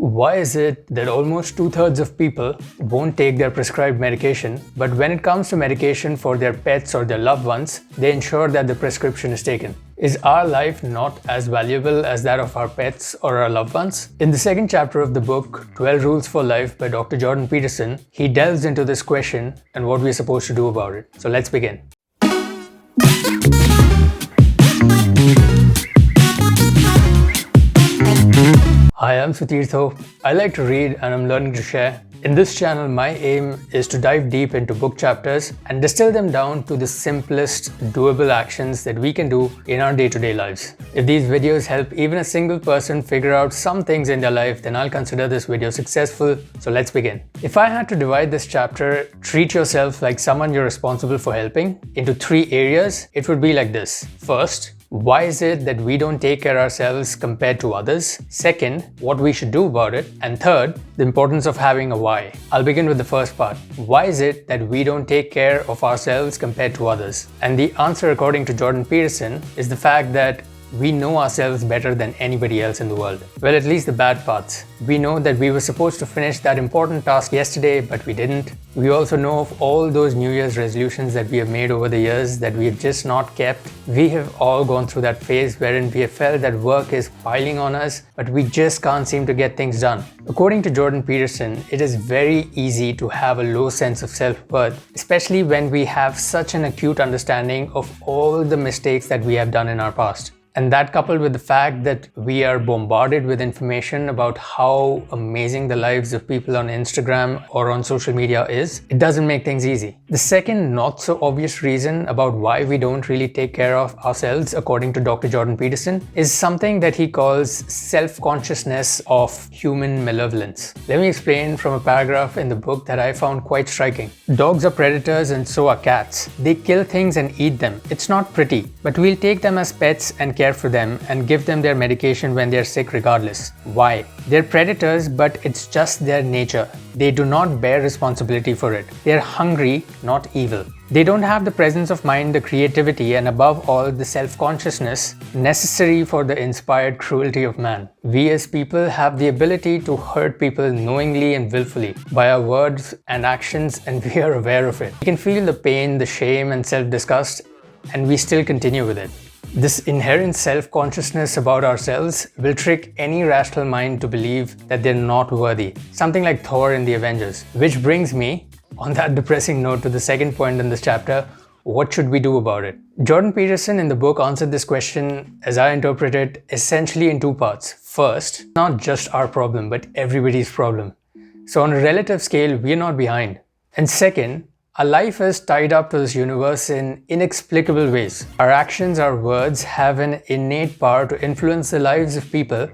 Why is it that almost 2/3 of people won't take their prescribed medication, but when it comes to medication for their pets or their loved ones, they ensure that the prescription is taken? Is our life not as valuable as that of our pets or our loved ones? In the second chapter of the book, 12 Rules for Life by Dr. Jordan Peterson, he delves into this question and what we're supposed to do about it. So let's begin. Hi, I'm Sutirtho. I like to read and I'm learning to share. In this channel, my aim is to dive deep into book chapters and distill them down to the simplest, doable actions that we can do in our day-to-day lives. If these videos help even a single person figure out some things in their life, then I'll consider this video successful. So let's begin. If I had to divide this chapter, treat yourself like someone you're responsible for helping, into 3 areas, it would be like this. First, why is it that we don't take care of ourselves compared to others? Second, what we should do about it? And third, the importance of having a why. I'll begin with the first part. Why is it that we don't take care of ourselves compared to others? And the answer, according to Jordan Peterson, is the fact that we know ourselves better than anybody else in the world. Well, at least the bad parts. We know that we were supposed to finish that important task yesterday, but we didn't. We also know of all those New Year's resolutions that we have made over the years that we have just not kept. We have all gone through that phase wherein we have felt that work is piling on us, but we just can't seem to get things done. According to Jordan Peterson, it is very easy to have a low sense of self-worth, especially when we have such an acute understanding of all the mistakes that we have done in our past. And that, coupled with the fact that we are bombarded with information about how amazing the lives of people on Instagram or on social media is, it doesn't make things easy. The second not so obvious reason about why we don't really take care of ourselves, according to Dr. Jordan Peterson, is something that he calls self-consciousness of human malevolence. Let me explain from a paragraph in the book that I found quite striking. Dogs are predators and so are cats. They kill things and eat them. It's not pretty, but we'll take them as pets and care for them and give them their medication when they're sick regardless. Why? They're predators, but it's just their nature. They do not bear responsibility for it. They're hungry, not evil. They don't have the presence of mind, the creativity, and above all, the self-consciousness necessary for the inspired cruelty of man. We as people have the ability to hurt people knowingly and willfully by our words and actions, and we are aware of it. We can feel the pain, the shame, and self-disgust, and we still continue with it. This inherent self-consciousness about ourselves will trick any rational mind to believe that they're not worthy. Something like Thor in the Avengers. Which brings me, on that depressing note, to the second point in this chapter: what should we do about it? Jordan Peterson in the book answered this question, as I interpret it, essentially in 2 parts. First, not just our problem, but everybody's problem. So on a relative scale, we're not behind. And second, our life is tied up to this universe in inexplicable ways. Our actions, our words have an innate power to influence the lives of people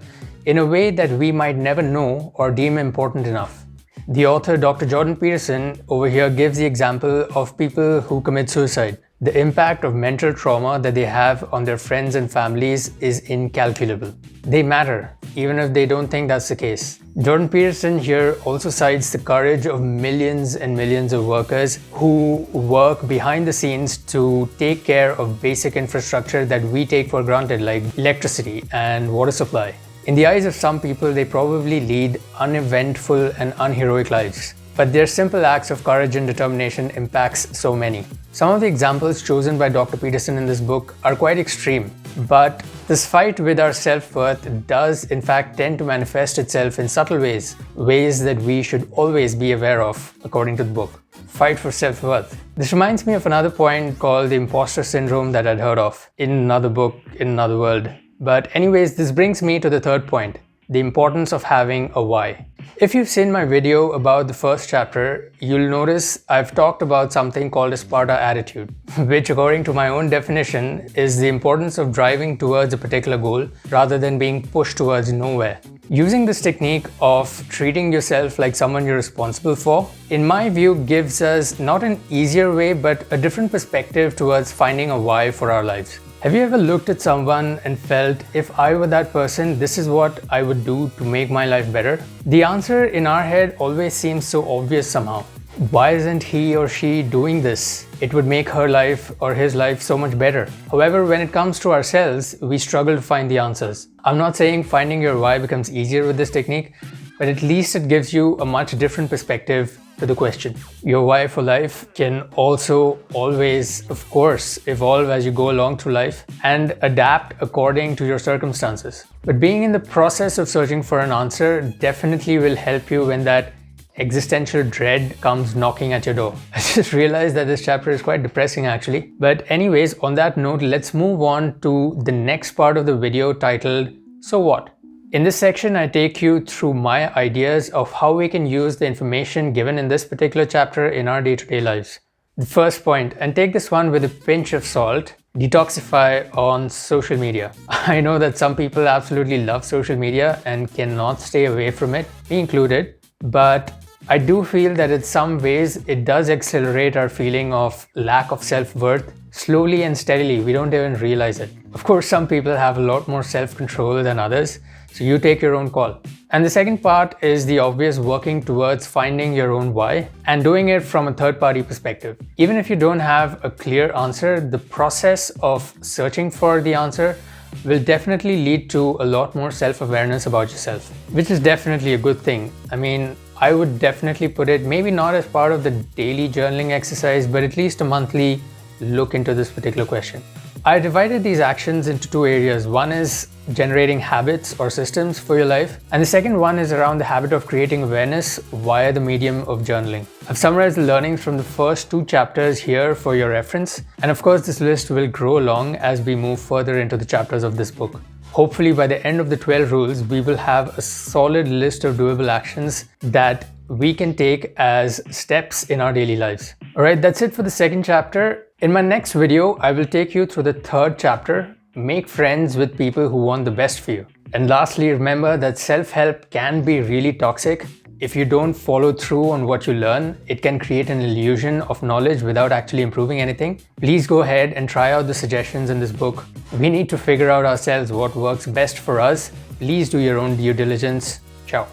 in a way that we might never know or deem important enough. The author, Dr. Jordan Peterson, over here gives the example of people who commit suicide. The impact of mental trauma that they have on their friends and families is incalculable. They matter, even if they don't think that's the case. Jordan Peterson here also cites the courage of millions and millions of workers who work behind the scenes to take care of basic infrastructure that we take for granted, like electricity and water supply. In the eyes of some people, they probably lead uneventful and unheroic lives. But their simple acts of courage and determination impacts so many. Some of the examples chosen by Dr. Peterson in this book are quite extreme, but this fight with our self-worth does in fact tend to manifest itself in subtle ways that we should always be aware of, according to the book. Fight for self-worth. This reminds me of another point called the imposter syndrome that I'd heard of in another book, in another world. But anyways, this brings me to the third point: the importance of having a why. If you've seen my video about the first chapter, you'll notice I've talked about something called a Sparta attitude, which according to my own definition is the importance of driving towards a particular goal rather than being pushed towards nowhere. Using this technique of treating yourself like someone you're responsible for, in my view, gives us not an easier way but a different perspective towards finding a why for our lives. Have you ever looked at someone and felt, if I were that person, this is what I would do to make my life better? The answer in our head always seems so obvious somehow. Why isn't he or she doing this? It would make her life or his life so much better. However, when it comes to ourselves, we struggle to find the answers. I'm not saying finding your why becomes easier with this technique, but at least it gives you a much different perspective to the question. Your why for life can also always, of course, evolve as you go along through life and adapt according to your circumstances. But being in the process of searching for an answer definitely will help you when that existential dread comes knocking at your door. I just realized that this chapter is quite depressing actually. But anyways, on that note, let's move on to the next part of the video titled, So What? In this section, I take you through my ideas of how we can use the information given in this particular chapter in our day-to-day lives. The first point, and take this one with a pinch of salt, detoxify on social media. I know that some people absolutely love social media and cannot stay away from it, me included, but I do feel that in some ways it does accelerate our feeling of lack of self-worth slowly and steadily. We don't even realize it. Of course, some people have a lot more self-control than others, so you take your own call. And the second part is the obvious working towards finding your own why and doing it from a third-party perspective. Even if you don't have a clear answer, the process of searching for the answer will definitely lead to a lot more self-awareness about yourself, which is definitely a good thing. I mean, I would definitely put it maybe not as part of the daily journaling exercise, but at least a monthly look into this particular question. I divided these actions into two areas. One is generating habits or systems for your life, and the second one is around the habit of creating awareness via the medium of journaling. I've summarized the learnings from the first two chapters here for your reference, and of course this list will grow along as we move further into the chapters of this book. Hopefully by the end of the 12 rules, we will have a solid list of doable actions that we can take as steps in our daily lives. Alright, that's it for the second chapter. In my next video, I will take you through the third chapter, make friends with people who want the best for you. And lastly, remember that self-help can be really toxic. If you don't follow through on what you learn, it can create an illusion of knowledge without actually improving anything. Please go ahead and try out the suggestions in this book. We need to figure out ourselves what works best for us. Please do your own due diligence. Ciao.